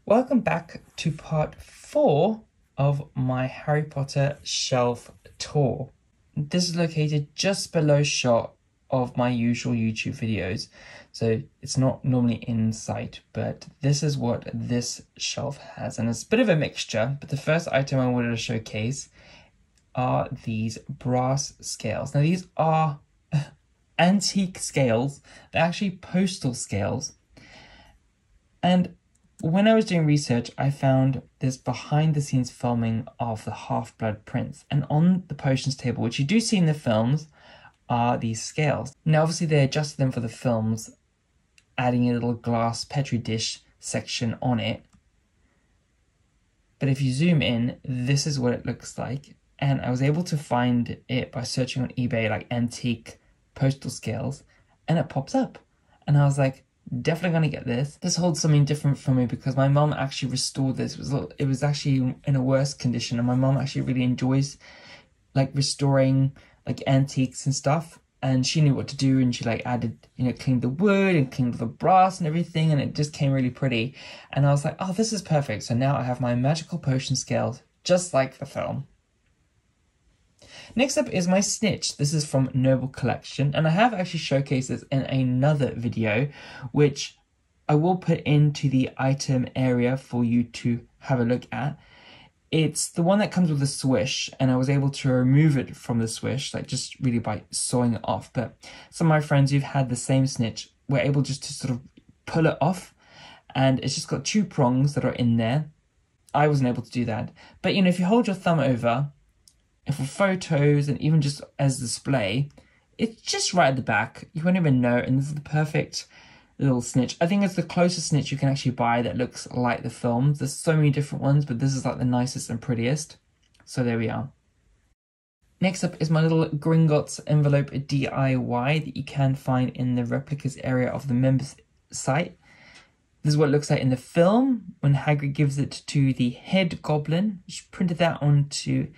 Welcome back to part 4 of my Harry Potter shelf tour. This is located just below shot of my usual YouTube videos, so it's not normally in sight, but this is what this shelf has, and it's a bit of a mixture. But the first item I wanted to showcase are these brass scales. Now these are antique scales. They're actually postal scales, and when I was doing research, I found this behind-the-scenes filming of the Half-Blood Prince, and on the potions table, which you do see in the films, are these scales. Now, obviously, they adjusted them for the films, adding a little glass petri dish section on it. But if you zoom in, this is what it looks like, and I was able to find it by searching on eBay, like antique postal scales, and it pops up, and I was like, definitely gonna get this. This holds something different for me because my mum actually restored this. It was actually in a worse condition, and my mum actually really enjoys like restoring like antiques and stuff, and she knew what to do, and she like added, cleaned the wood and cleaned the brass and everything, and it just came really pretty. And I was like, oh, this is perfect. So now I have my magical potion scales just like the film. Next up is my snitch. This is from Noble Collection, and I have actually showcased this in another video, which I will put into the item area for you to have a look at. It's the one that comes with a swish, and I was able to remove it from the swish, like just really by sawing it off. But some of my friends who've had the same snitch were able just to sort of pull it off, and it's just got 2 prongs that are in there. I wasn't able to do that. But if you hold your thumb over, and for photos and even just as display, it's just right at the back. You won't even know, and this is the perfect little snitch. I think it's the closest snitch you can actually buy that looks like the films. There's so many different ones, but this is like the nicest and prettiest. So there we are. Next up is my little Gringotts envelope DIY that you can find in the replicas area of the members site. This is what it looks like in the film when Hagrid gives it to the head goblin. She printed that onto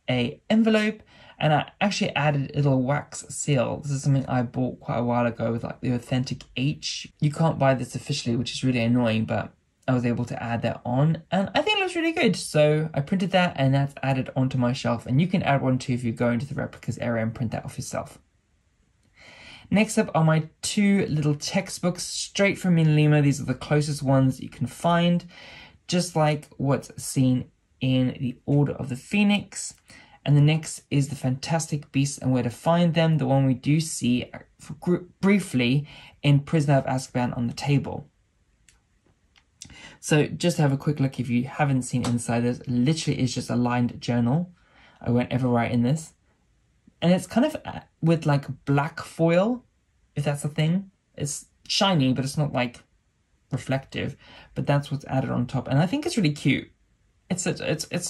a envelope, and I actually added a little wax seal. This is something I bought quite a while ago with like the authentic H. You can't buy this officially, which is really annoying, but I was able to add that on, and I think it looks really good. So I printed that, and that's added onto my shelf, and you can add one too if you go into the replicas area and print that off yourself. Next up are my 2 little textbooks straight from MinaLima. These are the closest ones you can find, just like what's seen in the Order of the Phoenix. And the next is the Fantastic Beasts and Where to Find Them, the one we do see briefly in Prisoner of Azkaban on the table. So just to have a quick look, if you haven't seen inside, this literally is just a lined journal. I won't ever write in this. And it's kind of with like black foil, if that's a thing. It's shiny, but it's not like reflective, but that's what's added on top. And I think it's really cute. It's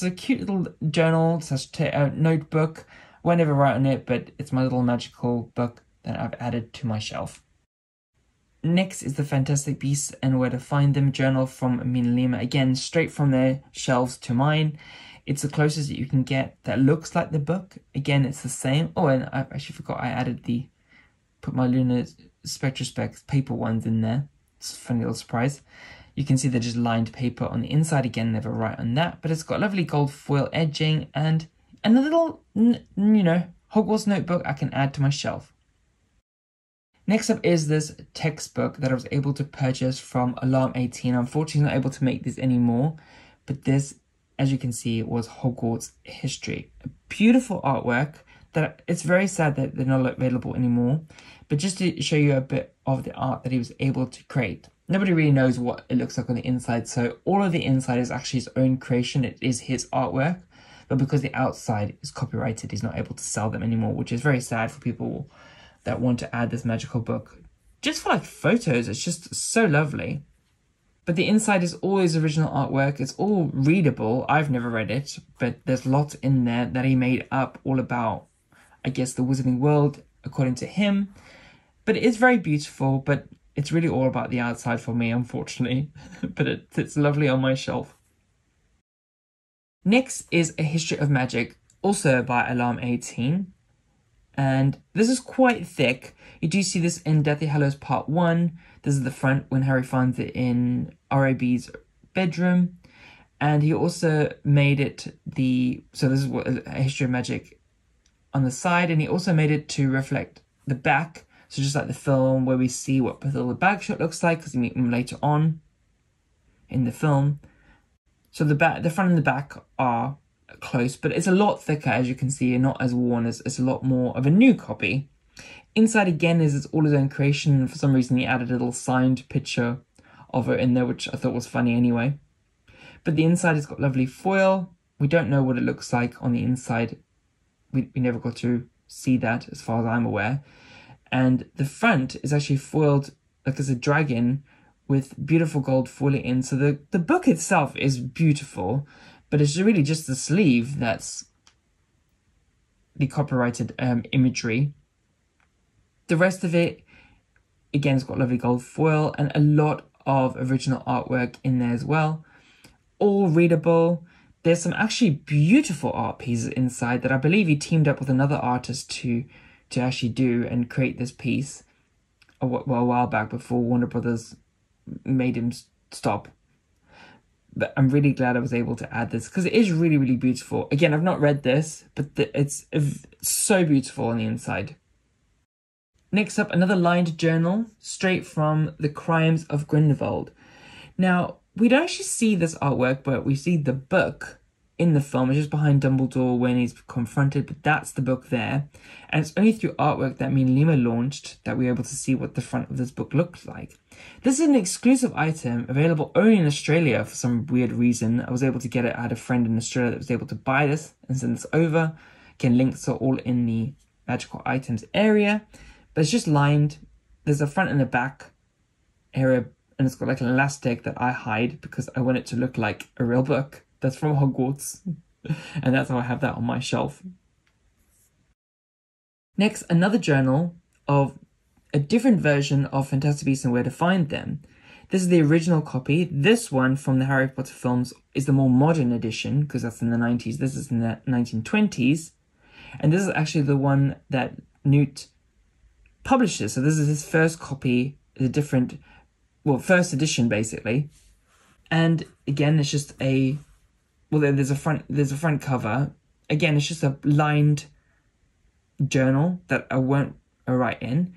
a cute little journal, / notebook. I won't ever write on it, but it's my little magical book that I've added to my shelf. Next is the Fantastic Beasts and Where to Find Them journal from MinaLima. Again, straight from their shelves to mine. It's the closest that you can get that looks like the book. Again, it's the same. Oh, and I actually forgot I put my Lunar Spectrospecs paper ones in there. It's a funny little surprise. You can see they're just lined paper on the inside. Again, never write on that, but it's got lovely gold foil edging and a little, Hogwarts notebook I can add to my shelf. Next up is this textbook that I was able to purchase from Alarm 18. Unfortunately, not able to make this anymore, but this, as you can see, was Hogwarts history. A beautiful artwork that it's very sad that they're not available anymore, but just to show you a bit of the art that he was able to create. Nobody really knows what it looks like on the inside, so all of the inside is actually his own creation. It is his artwork, but because the outside is copyrighted, he's not able to sell them anymore, which is very sad for people that want to add this magical book. Just for like photos, it's just so lovely. But the inside is all his original artwork. It's all readable. I've never read it, but there's lots in there that he made up all about, I guess, the Wizarding World, according to him. But it is very beautiful, but it's really all about the outside for me, unfortunately, but it's lovely on my shelf. Next is A History of Magic, also by Alarm 18. And this is quite thick. You do see this in Deathly Hallows Part 1. This is the front when Harry finds it in RAB's bedroom. And he also made it so this is what a History of Magic on the side, and he also made it to reflect the back. So just like the film where we see what the back shot looks like, because we meet him later on in the film. So the front and the back are close, but it's a lot thicker, as you can see, and not as worn. It's a lot more of a new copy. Inside again is all his own creation, and for some reason he added a little signed picture of it in there, which I thought was funny anyway. But the inside has got lovely foil. We don't know what it looks like on the inside. We never got to see that, as far as I'm aware. And the front is actually foiled like as a dragon with beautiful gold foiling in. So the book itself is beautiful, but it's really just the sleeve that's the copyrighted imagery. The rest of it, again, has got lovely gold foil and a lot of original artwork in there as well. All readable. There's some actually beautiful art pieces inside that I believe he teamed up with another artist to actually do and create this piece a while back, before Warner Brothers made him stop. But I'm really glad I was able to add this, because it is really, really beautiful. Again, I've not read this, but it's so beautiful on the inside. Next up, another lined journal, straight from The Crimes of Grindelwald. Now, we don't actually see this artwork, but we see the book in the film. It's just behind Dumbledore when he's confronted, but that's the book there. And it's only through artwork that me and Lima launched that we were able to see what the front of this book looks like. This is an exclusive item available only in Australia for some weird reason. I was able to get it. I had a friend in Australia that was able to buy this and send this over. Again, links are all in the magical items area, but it's just lined. There's a front and a back area, and it's got like an elastic that I hide because I want it to look like a real book that's from Hogwarts. And that's how I have that on my shelf. Next, another journal of a different version of Fantastic Beasts and Where to Find Them. This is the original copy. This one from the Harry Potter films is the more modern edition, because that's in the 90s. This is in the 1920s. And this is actually the one that Newt publishes. So this is his first copy, the different, first edition basically. And again, it's just there's a front cover. Again, it's just a lined journal that I won't write in.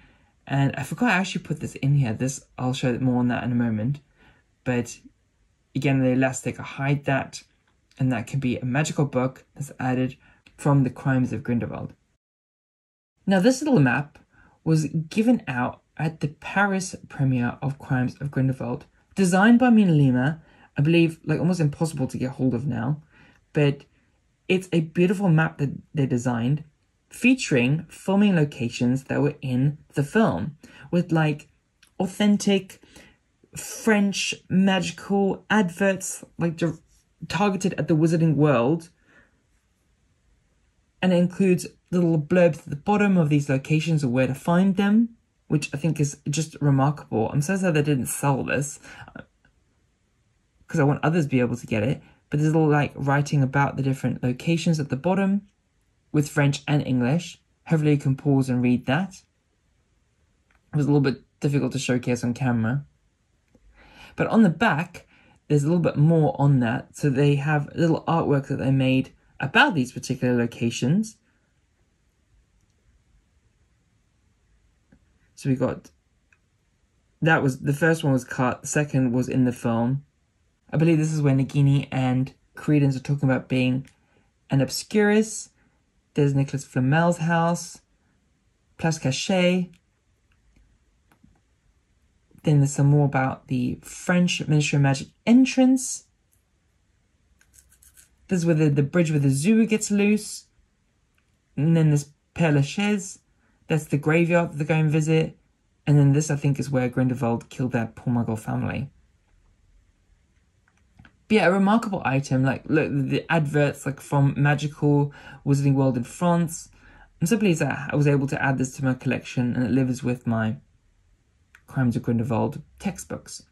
And I forgot I actually put this in here. I'll show more on that in a moment. But again, the elastic, I hide that. And that can be a magical book that's added from The Crimes of Grindelwald. Now, this little map was given out at the Paris premiere of Crimes of Grindelwald. Designed by me and Lima, I believe, like almost impossible to get hold of now. But it's a beautiful map that they designed, featuring filming locations that were in the film, with like authentic French magical adverts, like targeted at the Wizarding World. And it includes little blurbs at the bottom of these locations of where to find them, which I think is just remarkable. I'm so sad they didn't sell this, because I want others to be able to get it. But there's a little like writing about the different locations at the bottom with French and English. Hopefully you can pause and read that. It was a little bit difficult to showcase on camera. But on the back, there's a little bit more on that. So they have a little artwork that they made about these particular locations. So we got, that was, the first one was cut, the second was in the film. I believe this is where Nagini and Credence are talking about being an Obscurus. There's Nicholas Flamel's house, Place Cachée. Then there's some more about the French Ministry of Magic entrance. This is where the bridge where the zoo gets loose. And then there's Père Lachaise. That's the graveyard that they go and visit. And then this, I think, is where Grindelwald killed that poor Muggle family. But yeah, a remarkable item. Like, look, the adverts, like, from Magical Wizarding World in France. I'm so pleased that I was able to add this to my collection, and it lives with my Crimes of Grindelwald textbooks.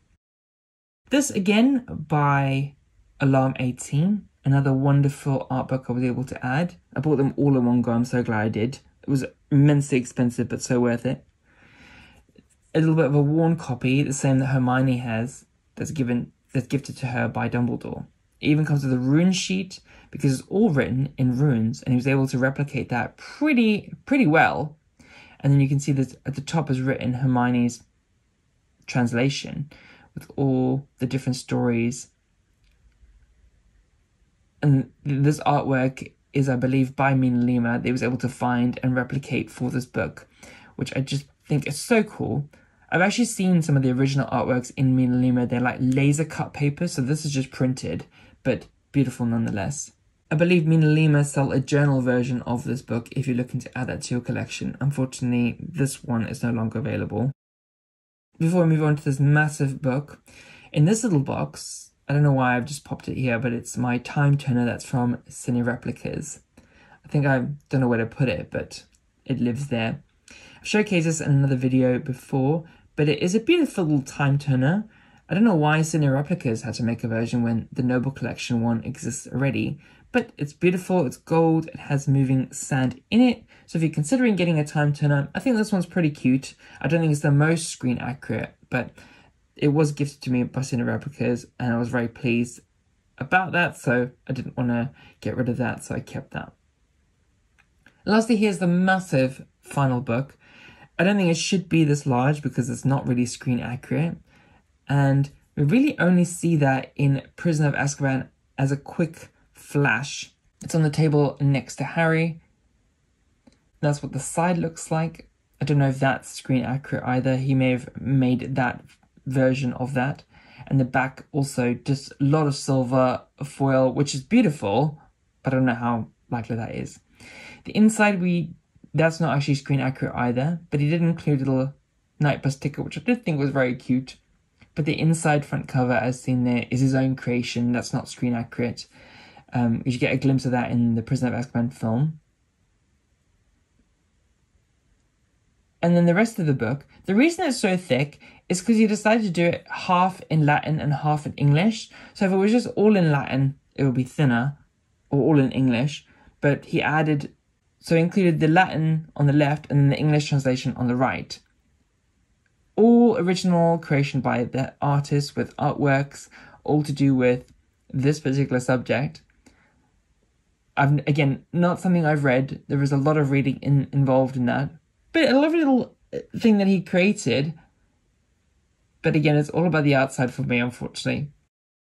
This, again, by Alarm 18. Another wonderful art book I was able to add. I bought them all in one go. I'm so glad I did. It was immensely expensive, but so worth it. A little bit of a worn copy, the same that Hermione has, that's given that's gifted to her by Dumbledore. It even comes with a rune sheet because it's all written in runes, and he was able to replicate that pretty well. And then you can see that at the top is written Hermione's translation with all the different stories. And this artwork is, I believe, by Mina Lima. They was able to find and replicate for this book, which I just think is so cool. I've actually seen some of the original artworks in Mina Lima. They're like laser cut paper, so this is just printed, but beautiful nonetheless. I believe Mina Lima sell a journal version of this book if you're looking to add that to your collection. Unfortunately, this one is no longer available. Before we move on to this massive book, in this little box, I don't know why I've just popped it here, but it's my time turner that's from Cine Replicas. I think I don't know where to put it, but it lives there. I've showcased this in another video before, but it is a beautiful little time turner. I don't know why Cine Replicas had to make a version when the Noble Collection one exists already, but it's beautiful, it's gold, it has moving sand in it. So if you're considering getting a time turner, I think this one's pretty cute. I don't think it's the most screen accurate, but it was gifted to me by Cine Replicas, and I was very pleased about that, so I didn't want to get rid of that, so I kept that. Lastly, here's the massive final book. I don't think it should be this large because it's not really screen accurate, and we really only see that in Prisoner of Azkaban as a quick flash. It's on the table next to Harry. That's what the side looks like. I don't know if that's screen accurate either. He may have made that version of that. And the back also just a lot of silver foil, which is beautiful, but I don't know how likely that is. The inside, that's not actually screen accurate either, but he did include a little night bus ticket, which I did think was very cute. But the inside front cover, as seen there, is his own creation. That's not screen accurate. You get a glimpse of that in the Prisoner of Azkaban film. And then the rest of the book, the reason it's so thick is because he decided to do it half in Latin and half in English. So if it was just all in Latin, it would be thinner, or all in English. But he added, so he included the Latin on the left and then the English translation on the right. All original creation by the artist with artworks, all to do with this particular subject. Again, not something I've read. There was a lot of reading involved in that. But a lovely little thing that he created. But again, it's all about the outside for me, unfortunately.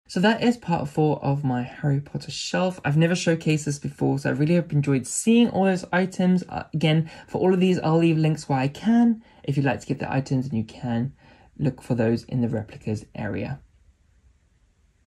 So that is part 4 of my Harry Potter shelf. I've never showcased this before, so I really have enjoyed seeing all those items. Again, for all of these, I'll leave links where I can. If you'd like to get the items, and you can look for those in the replicas area.